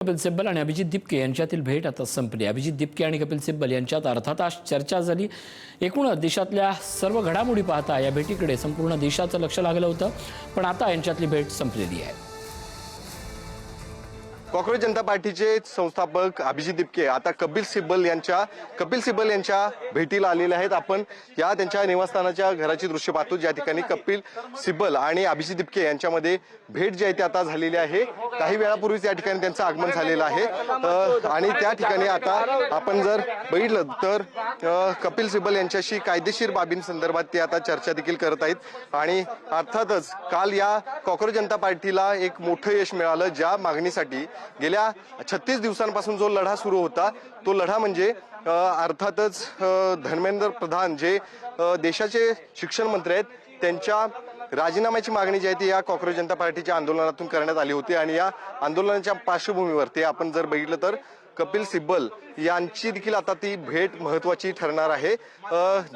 कपिल सिब्बल आणि अभिजित दिपके यांच्यातील भेट आता संपली। अभिजित दिपके आणि कपिल सिब्बल यांच्यात अर्धा तास चर्चा झाली। एकूणच देशातल्या सर्व घडामोडी पाहता या भेटीकडे संपूर्ण देशाचं लक्ष लागलं होतं, पण आता यांच्यातली भेट संपलेली आहे। काँग्रेस जनता पार्टीचे संस्थापक अभिजित दिपके आता कपिल सिब्बल यांच्या भेटीला आलेले आहेत। आपण या त्यांच्या निवासस्थानाच्या घराची दृश्य पाहतो, ज्या ठिकाणी कपिल सिब्बल आणि अभिजित दिपके यांच्यामध्ये भेट जी आहे ती आता झालेली आहे। काही वेळापूर्वीच या ठिकाणी त्यांचं आगमन झालेलं आहे आणि त्या ठिकाणी आता आपण जर बघितलं तर कपिल सिब्बल यांच्याशी कायदेशीर बाबींसंदर्भात ते आता चर्चा देखील करत आहेत। आणि अर्थातच काल या काँग्रेस जनता पार्टीला एक मोठं यश मिळालं, ज्या मागणीसाठी गेल्या 36 दिवसांपासून जो लढा सुरू होता, तो लढा म्हणजे अर्थातच धर्मेंद्र प्रधान जे देशाचे शिक्षण मंत्री आहेत, त्यांच्या राजीनाम्याची मागणी जी आहे ती या काँग्रेस जनता पार्टीच्या आंदोलनातून करण्यात आली होती। आणि या आंदोलनाच्या पार्श्वभूमीवर आपण जर बघितलं तर कपिल सिब्बल यांची देखील आता ती भेट महत्वाची ठरणार आहे।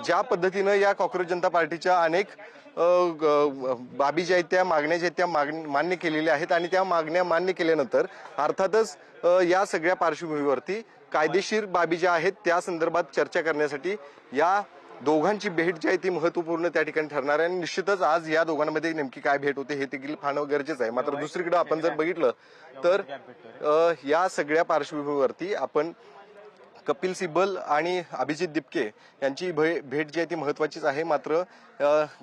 ज्या पद्धतीनं या काँग्रेस जनता पार्टीच्या अनेक बाबी ज्या आहेत त्या मागण्या ज्या आहेत त्या मान्य केलेल्या आहेत आणि त्या मागण्या मान्य केल्यानंतर अर्थातच या सगळ्या पार्श्वभूमीवरती कायदेशीर बाबी ज्या आहेत त्या संदर्भात चर्चा करण्यासाठी या दोघांची भेट जी आहे ती महत्वपूर्ण त्या ठिकाणी ठरणार आहे। आणि निश्चितच आज या दोघांमध्ये नेमकी काय भेट होते हे देखील पाहणं गरजेचं आहे। मात्र दुसरीकडे आपण जर बघितलं तर या सगळ्या पार्श्वभूमीवरती आपण कपिल सिब्बल आणि अभिजित दिपके यांची भेट जी आहे ती महत्वाचीच आहे। मात्र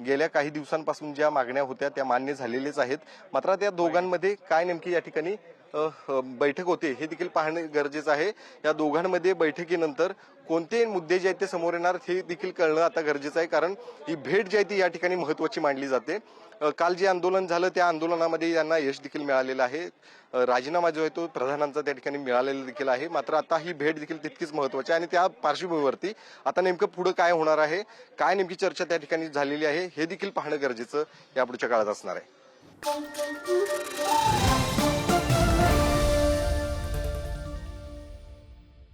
गेल्या काही दिवसांपासून ज्या मागण्या होत्या त्या मान्य झालेल्याच आहेत। मात्र त्या दोघांमध्ये काय नेमकी या ठिकाणी बैठक होते हे देखील पाहणे गरजेचं आहे। या दोघांमध्ये बैठकीनंतर कोणते मुद्दे जे आहेत ते समोर येणार हे देखील कळणं आता गरजेचं आहे, कारण ही भेट जी आहे ती या ठिकाणी महत्वाची मानली जाते। काल जे आंदोलन झालं त्या आंदोलनामध्ये यांना यश देखील मिळालेलं आहे। राजीनामा जो आहे तो प्रधानांचा त्या ठिकाणी मिळालेला देखील आहे। मात्र आता ही भेट देखील तितकीच महत्वाची आहे आणि त्या पार्श्वभूमीवरती आता नेमकं पुढे काय होणार आहे, काय नेमकी चर्चा त्या ठिकाणी झालेली आहे हे देखील पाहणं गरजेचं या पुढच्या काळात असणार आहे।